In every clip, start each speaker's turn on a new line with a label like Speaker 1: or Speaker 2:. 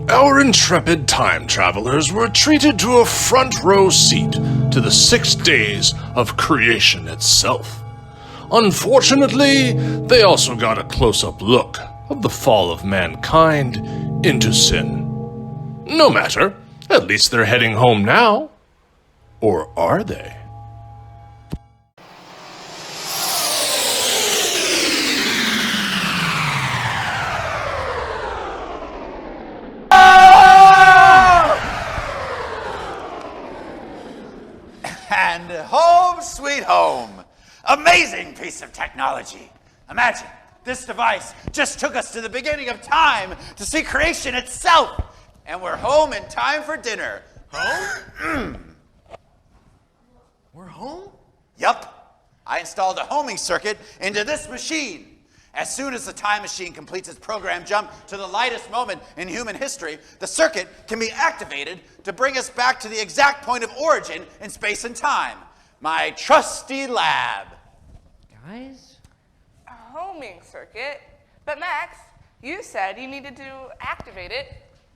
Speaker 1: Our intrepid time travelers were treated to a front row seat to the 6 days of creation itself. Unfortunately, they also got a close-up look of the fall of mankind into sin. No matter, at least they're heading home now. Or are they?
Speaker 2: And home sweet home. Amazing piece of technology. Imagine, this device just took us to the beginning of time to see creation itself. And we're home in time for dinner. Home?
Speaker 3: We're home?
Speaker 2: Yup. I installed a homing circuit into this machine. As soon as the time machine completes its program jump to the lightest moment in human history, the circuit can be activated to bring us back to the exact point of origin in space and time. My trusty lab.
Speaker 3: Guys?
Speaker 4: A homing circuit? But Max, you said you needed to activate it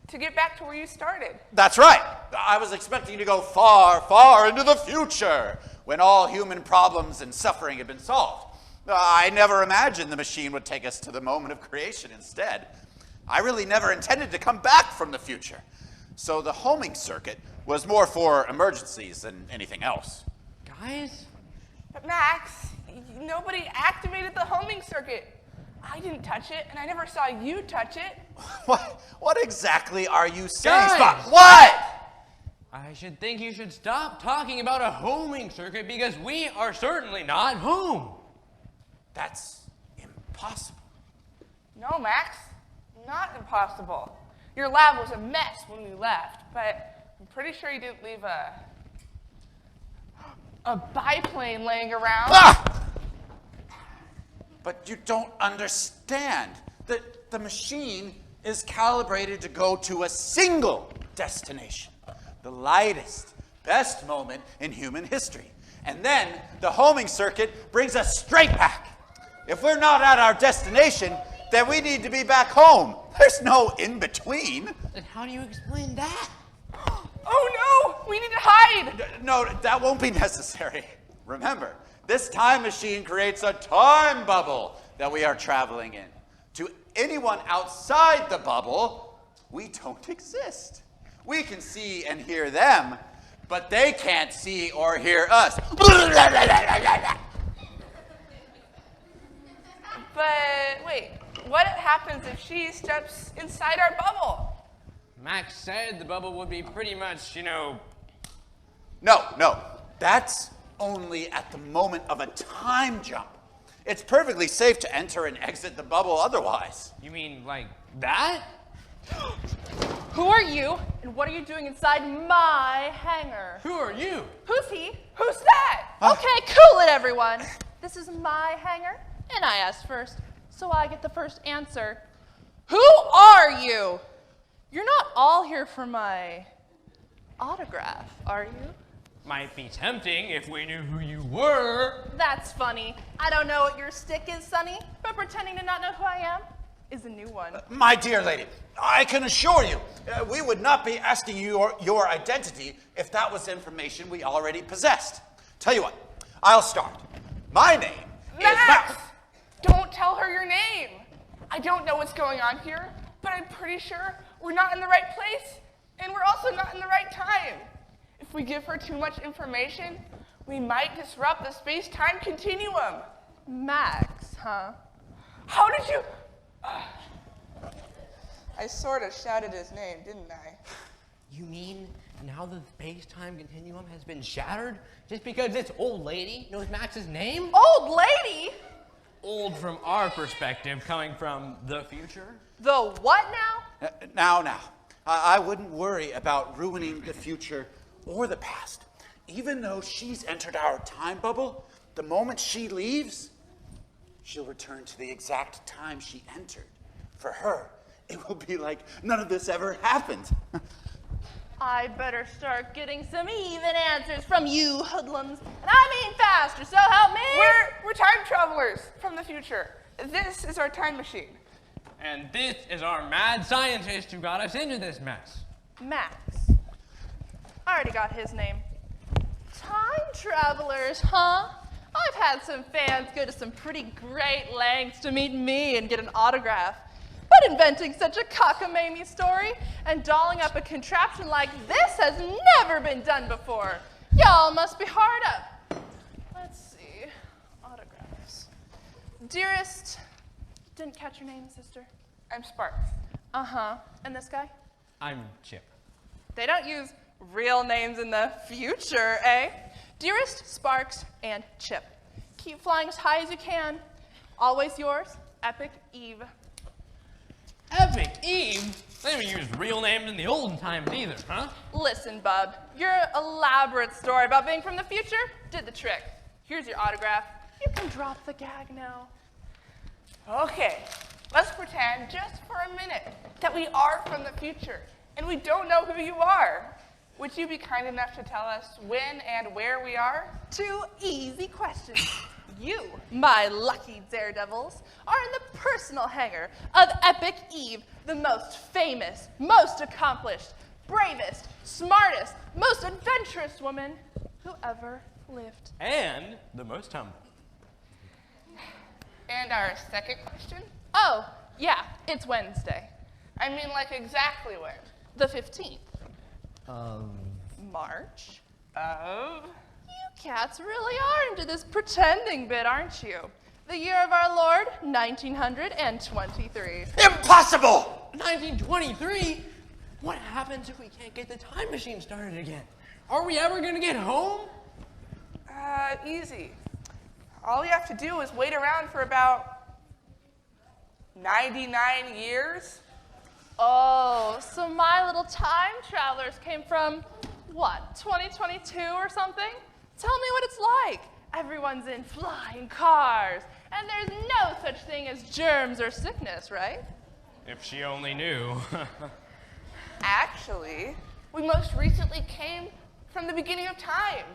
Speaker 4: to get back to where you started.
Speaker 2: That's right. I was expecting to go far, far into the future when all human problems and suffering had been solved. I never imagined the machine would take us to the moment of creation instead. I really never intended to come back from the future. So the homing circuit was more for emergencies than anything else.
Speaker 3: Guys?
Speaker 4: But Max, nobody activated the homing circuit. I didn't touch it, and I never saw you touch it.
Speaker 2: What exactly are you saying?
Speaker 3: Guys!
Speaker 2: Stop. What?
Speaker 3: I should think you should stop talking about a homing circuit because we are certainly not home.
Speaker 2: That's impossible.
Speaker 4: No, Max, not impossible. Your lab was a mess when we left, but I'm pretty sure you didn't leave a biplane laying around.
Speaker 2: Ah! But you don't understand. The machine is calibrated to go to a single destination, the lightest, best moment in human history. And then the homing circuit brings us straight back. If we're not at our destination, then we need to be back home. There's no in-between.
Speaker 3: Then how do you explain that?
Speaker 4: Oh no, we need to hide.
Speaker 2: No, that won't be necessary. Remember, this time machine creates a time bubble that we are traveling in. To anyone outside the bubble, we don't exist. We can see and hear them, but they can't see or hear us.
Speaker 4: But wait, what happens if she steps inside our bubble?
Speaker 3: Max said the bubble would be pretty much,
Speaker 2: No. That's only at the moment of a time jump. It's perfectly safe to enter and exit the bubble otherwise.
Speaker 3: You mean like that?
Speaker 5: Who are you, and what are you doing inside my hangar?
Speaker 3: Who are you?
Speaker 5: Who's he?
Speaker 4: Who's that?
Speaker 5: Okay, cool it, everyone. This is my hangar, and I asked first, so I get the first answer. Who are you? You're not all here for my autograph, are you?
Speaker 3: Might be tempting if we knew who you were.
Speaker 5: That's funny. I don't know what your stick is, Sonny, but pretending to not know who I am is a new one.
Speaker 2: My dear lady, I can assure you, we would not be asking you your identity if that was information we already possessed. Tell you what, I'll start. My name is
Speaker 4: Max! Don't tell her your name. I don't know what's going on here, but I'm pretty sure we're not in the right place, and we're also not in the right time. If we give her too much information, we might disrupt the space-time continuum.
Speaker 5: Max, huh?
Speaker 4: How did you... I sort of shouted his name, didn't I?
Speaker 3: You mean now the space-time continuum has been shattered just because this old lady knows Max's name?
Speaker 5: Old lady?
Speaker 3: Old from our perspective, coming from the future?
Speaker 5: The what now?
Speaker 2: Now. I wouldn't worry about ruining the future or the past. Even though she's entered our time bubble, the moment she leaves, she'll return to the exact time she entered. For her, it will be like none of this ever happened.
Speaker 5: I better start getting some even answers from you hoodlums. And I mean faster, so help me.
Speaker 4: We're time travelers from the future. This is our time machine.
Speaker 3: And this is our mad scientist who got us into this mess.
Speaker 5: Max. I already got his name. Time travelers, huh? I've had some fans go to some pretty great lengths to meet me and get an autograph. But inventing such a cockamamie story and dolling up a contraption like this has never been done before. Y'all must be hard up. Let's see. Autographs. Dearest, didn't catch your name, sister.
Speaker 4: I'm Spark.
Speaker 5: Uh-huh. And this guy?
Speaker 3: I'm Chip.
Speaker 5: They don't use real names in the future, eh? Dearest Sparks and Chip, keep flying as high as you can. Always yours, Epic Eve.
Speaker 3: Epic Eve? They haven't used real names in the olden times either, huh?
Speaker 5: Listen, bub, your elaborate story about being from the future did the trick. Here's your autograph. You can drop the gag now.
Speaker 4: Okay, let's pretend just for a minute that we are from the future and we don't know who you are. Would you be kind enough to tell us when and where we are?
Speaker 5: 2 easy questions. You, my lucky daredevils, are in the personal hangar of Epic Eve, the most famous, most accomplished, bravest, smartest, most adventurous woman who ever lived.
Speaker 3: And the most humble.
Speaker 4: And our second question?
Speaker 5: Oh, yeah, it's Wednesday,
Speaker 4: I mean, like exactly when?
Speaker 5: the 15th. March.
Speaker 4: Of?
Speaker 5: You cats really are into this pretending bit, aren't you? The year of our Lord, 1923.
Speaker 2: Impossible!
Speaker 3: 1923? What happens if we can't get the time machine started again? Are we ever gonna get home?
Speaker 4: Easy. All you have to do is wait around for about 99 years.
Speaker 5: Oh, so my little time travelers came from, what, 2022 or something? Tell me what it's like. Everyone's in flying cars, and there's no such thing as germs or sickness, right?
Speaker 3: If she only knew.
Speaker 4: Actually, we most recently came from the beginning of time,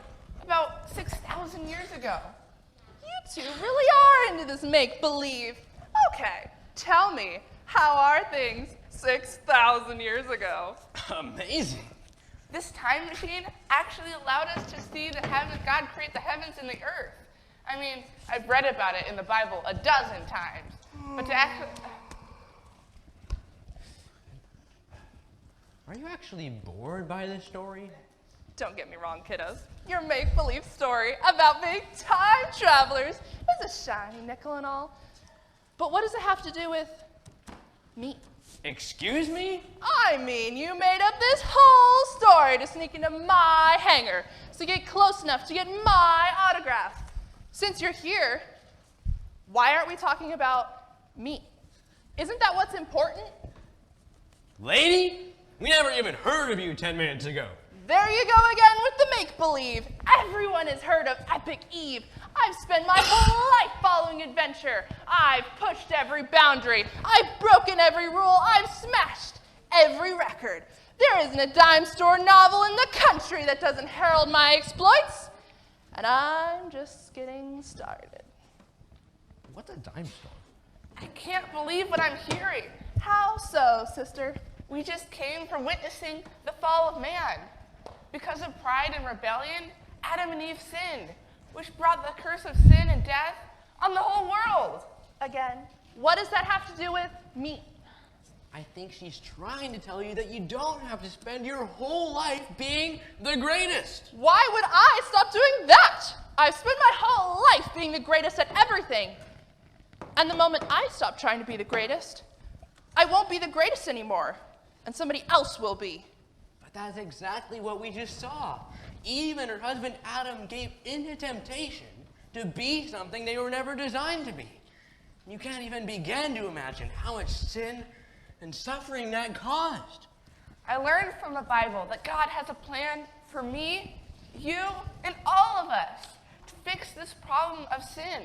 Speaker 4: about 6,000 years ago.
Speaker 5: You two really are into this make-believe. Okay, tell me, how are things 6,000 years ago?
Speaker 3: Amazing.
Speaker 4: This time machine actually allowed us to see the heavens, God create the heavens and the earth. I mean, I've read about it in the Bible a dozen times, but to actually...
Speaker 3: Are you actually bored by this story?
Speaker 5: Don't get me wrong, kiddos. Your make-believe story about being time travelers is a shiny nickel and all. But what does it have to do with me?
Speaker 3: Excuse me?
Speaker 5: I mean, you made up this whole story to sneak into my hangar, to get close enough to get my autograph. Since you're here, why aren't we talking about me? Isn't that what's important?
Speaker 3: Lady, we never even heard of you 10 minutes ago.
Speaker 5: There you go again with the make-believe. Everyone has heard of Epic Eve. I've spent my whole life following adventure. I've pushed every boundary. I've broken every rule. I've smashed every record. There isn't a dime store novel in the country that doesn't herald my exploits. And I'm just getting started.
Speaker 3: What's a dime store?
Speaker 4: I can't believe what I'm hearing.
Speaker 5: How so, sister?
Speaker 4: We just came from witnessing the fall of man. Because of pride and rebellion, Adam and Eve sinned, which brought the curse of sin and death on the whole world.
Speaker 5: Again, what does that have to do with me?
Speaker 3: I think she's trying to tell you that you don't have to spend your whole life being the greatest.
Speaker 5: Why would I stop doing that? I've spent my whole life being the greatest at everything. And the moment I stop trying to be the greatest, I won't be the greatest anymore, and somebody else will be.
Speaker 3: But that's exactly what we just saw. Eve and her husband Adam gave into temptation to be something they were never designed to be. You can't even begin to imagine how much sin and suffering that caused.
Speaker 4: I learned from the Bible that God has a plan for me, you, and all of us to fix this problem of sin.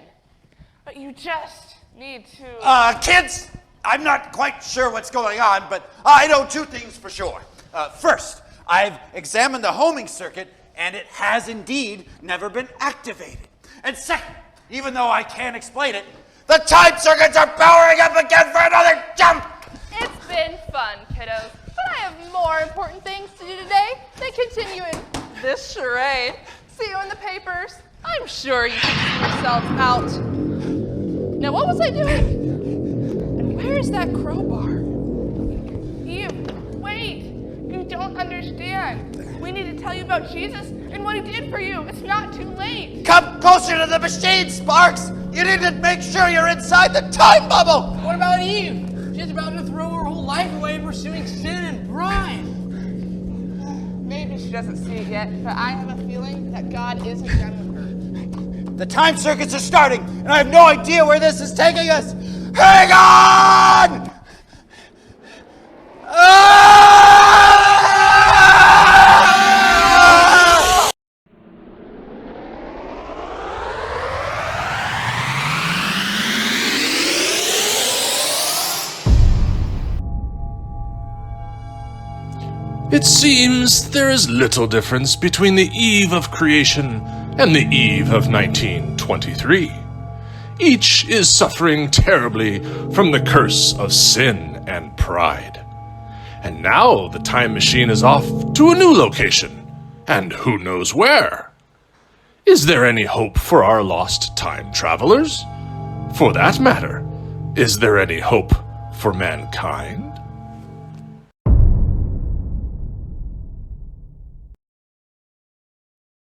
Speaker 4: But you just need to...
Speaker 2: Kids, I'm not quite sure what's going on, but I know two things for sure. First, I've examined the homing circuit, and it has indeed never been activated. And second, even though I can't explain it, the time circuits are powering up again for another jump!
Speaker 5: sure you can see yourself out. Now, what was I doing? And where is that crowbar?
Speaker 4: Eve, wait. You don't understand. We need to tell you about Jesus and what he did for you. It's not too late.
Speaker 2: Come closer to the machine, Sparks! You need to make sure you're inside the time bubble!
Speaker 3: What about Eve? She's about to throw her whole life away pursuing sin and pride.
Speaker 4: Maybe she doesn't see it yet, but I have a feeling that God isn't done with her.
Speaker 2: The time circuits are starting, and I have no idea where this is taking us. Hang on!
Speaker 1: It seems there is little difference between the eve of creation and the eve of 1923. Each is suffering terribly from the curse of sin and pride. And now the time machine is off to a new location, and who knows where? Is there any hope for our lost time travelers? For that matter, is there any hope for mankind?